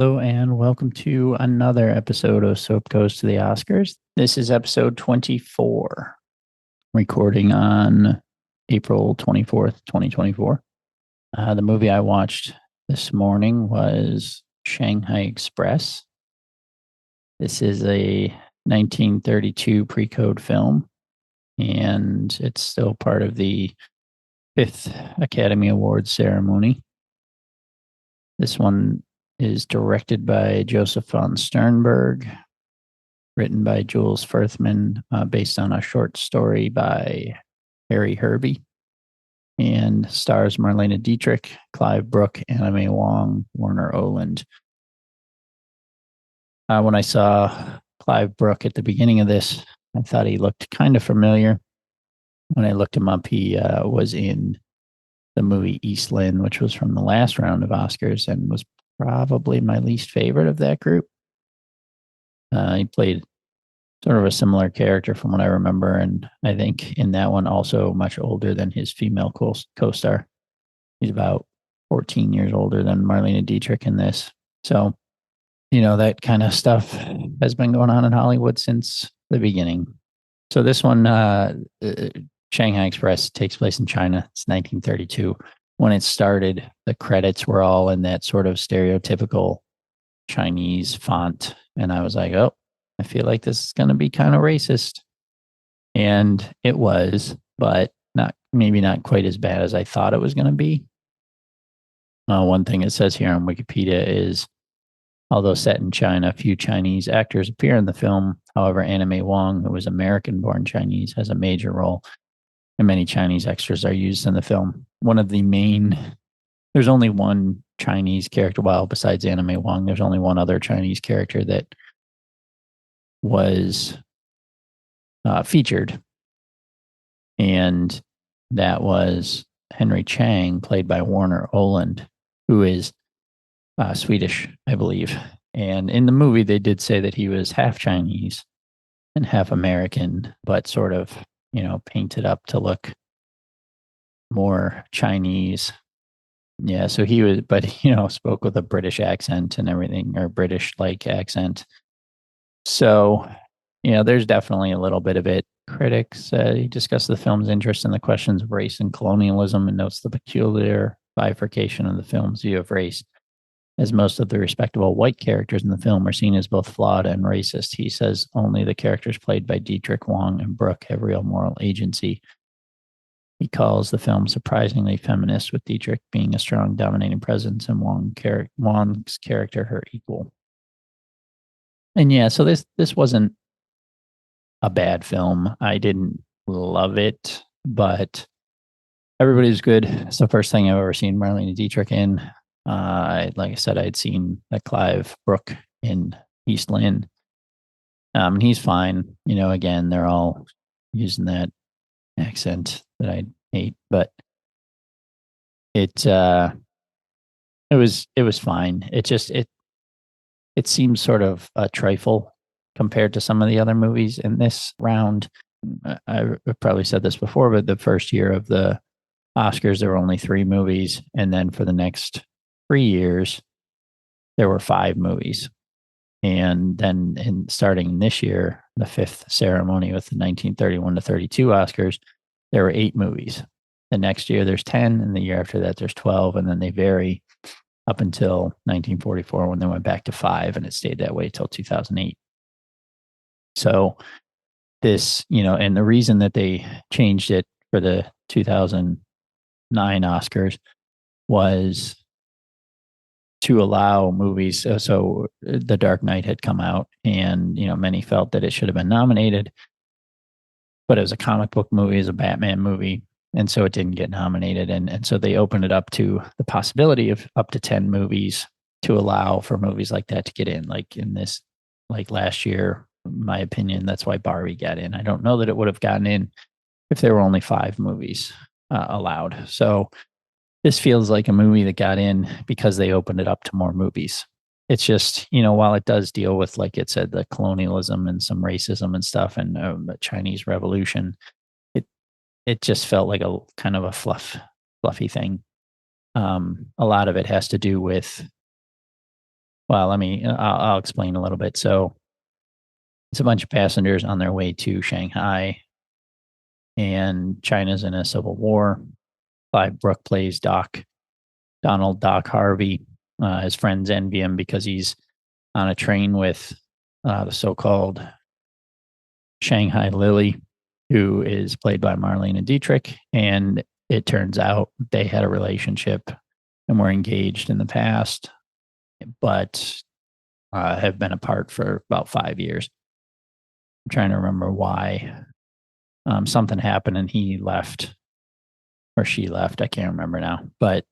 Hello and welcome to another episode of Soap Goes to the Oscars. This is episode 24, recording on April 24th, 2024. The movie I watched this morning was Shanghai Express. This is a 1932 pre-code film, and it's still part of the 5th Academy Awards ceremony. This one is directed by Joseph von Sternberg, written by Jules Furthman, based on a short story by Harry Herbie, and stars Marlene Dietrich, Clive Brook, Anna May Wong, Warner Oland. When I saw Clive Brook at the beginning of this, I thought he looked kind of familiar. When I looked him up, he was in the movie East Lynne, which was from the last round of Oscars and was probably my least favorite of that group. He played sort of a similar character from what I remember, and I think in that one also much older than his female co-star. He's about 14 years older than Marlene Dietrich in this. So, that kind of stuff has been going on in Hollywood since the beginning. So this one, Shanghai Express, takes place in China. It's 1932. When it started, the credits were all in that sort of stereotypical Chinese font. And I was like, oh, I feel like this is going to be kind of racist. And it was, but maybe not quite as bad as I thought it was going to be. One thing it says here on Wikipedia is, although set in China, few Chinese actors appear in the film. However, Anna May Wong, who was American-born Chinese, has a major role, and many Chinese extras are used in the film. There's only one Chinese character, well, besides Anna May Wong, there's only one other Chinese character that was featured, and that was Henry Chang, played by Warner Oland, who is Swedish, I believe. And in the movie, they did say that he was half Chinese and half American, but sort of, painted up to look more Chinese. Yeah, so he was, but, spoke with a British accent and everything, or British-like accent. So, there's definitely a little bit of it. Critics he discussed the film's interest in the questions of race and colonialism and notes the peculiar bifurcation of the film's view of race, as most of the respectable white characters in the film are seen as both flawed and racist. He says only the characters played by Dietrich, Wong, and Brook have real moral agency. He calls the film surprisingly feminist, with Dietrich being a strong, dominating presence and Wong's character her equal. And yeah, so this wasn't a bad film. I didn't love it, but everybody was good. It's the first thing I've ever seen Marlene Dietrich in. Like I said, I'd seen that Clive Brook in East Lynne. And he's fine. Again, they're all using that accent that I hate, but it was fine. It seems sort of a trifle compared to some of the other movies in this round. I've probably said this before, but the first year of the Oscars, there were only 3 movies. And then for the next 3 years, there were 5 movies. And then starting this year, the 5th ceremony with the 1931 to 32 Oscars, there were 8 movies. The next year, there's 10. And the year after that, there's 12. And then they vary up until 1944 when they went back to 5. And it stayed that way till 2008. So this, and the reason that they changed it for the 2009 Oscars was to allow movies. So The Dark Knight had come out, and many felt that it should have been nominated, but it was a comic book movie, it was a Batman movie, and so it didn't get nominated. And so they opened it up to the possibility of up to 10 movies to allow for movies like that to get in. Like in this, like last year, in my opinion, that's why Barbie got in. I don't know that it would have gotten in if there were only 5 movies allowed. So this feels like a movie that got in because they opened it up to more movies. It's just, while it does deal with, like it said, the colonialism and some racism and stuff, and the Chinese Revolution, it just felt like a kind of a fluffy thing. A lot of it has to do with Well, I'll explain a little bit. So it's a bunch of passengers on their way to Shanghai, and China's in a civil war. Clive Brook plays Doc Harvey. His friends envy him because he's on a train with the so-called Shanghai Lily, who is played by Marlene Dietrich. And it turns out they had a relationship and were engaged in the past, but have been apart for about 5 years. I'm trying to remember why. Something happened and he left or she left. I can't remember now, but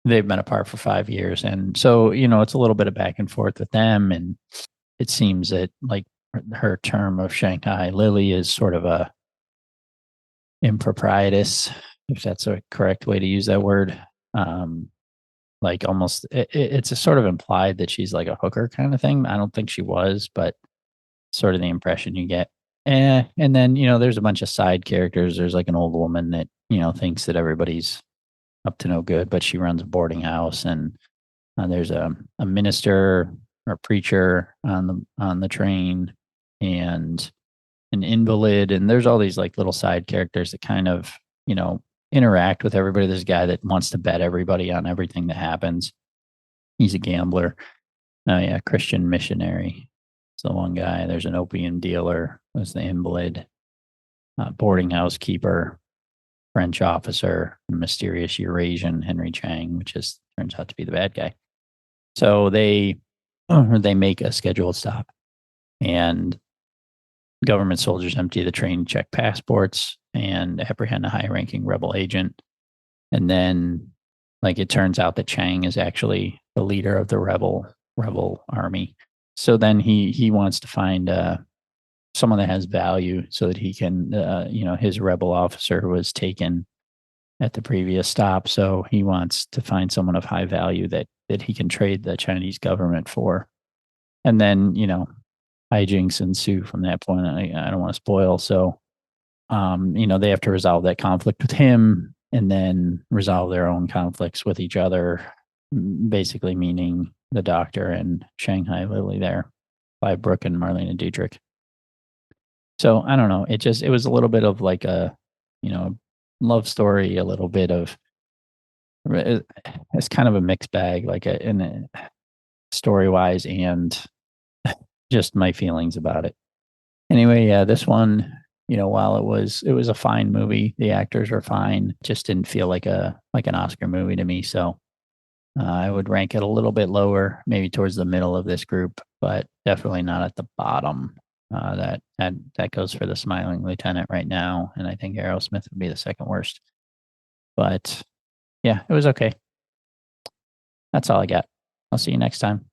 they've been apart for 5 years. And so, it's a little bit of back and forth with them. And it seems that like her term of Shanghai Lily is sort of a improprietous, if that's a correct way to use that word. Um, like almost, it's a sort of implied that she's like a hooker kind of thing. I don't think she was, but sort of the impression you get. And then, there's a bunch of side characters. There's like an old woman that, thinks that everybody's up to no good, but she runs a boarding house. And there's a minister or preacher on the train, and an invalid. And there's all these like little side characters that kind of, interact with everybody. There's a guy that wants to bet everybody on everything that happens. He's a gambler. Oh yeah, Christian missionary. It's the one guy. There's an opium dealer. There's the invalid, boarding house keeper, French officer, mysterious Eurasian Henry Chang, which is turns out to be the bad guy. So they make a scheduled stop, and government soldiers empty the train, check passports, and apprehend a high-ranking rebel agent. And then, like, it turns out that Chang is actually the leader of the rebel army. So then he wants to find someone that has value so that he can, his rebel officer was taken at the previous stop. So he wants to find someone of high value that he can trade the Chinese government for. And then, hijinks ensue from that point. I don't want to spoil. So, they have to resolve that conflict with him and then resolve their own conflicts with each other, basically meaning the doctor and Shanghai Lily there, by Brooke and Marlene Dietrich. So I don't know. It was a little bit of like a, love story, a little bit of, it's kind of a mixed bag, like in a story wise and just my feelings about it. Anyway, yeah, this one, while it was a fine movie, the actors are fine. Just didn't feel like an Oscar movie to me. So I would rank it a little bit lower, maybe towards the middle of this group, but definitely not at the bottom. That goes for The Smiling Lieutenant right now, and I think Aerosmith would be the second worst. But yeah, it was okay. That's all I got. I'll see you next time.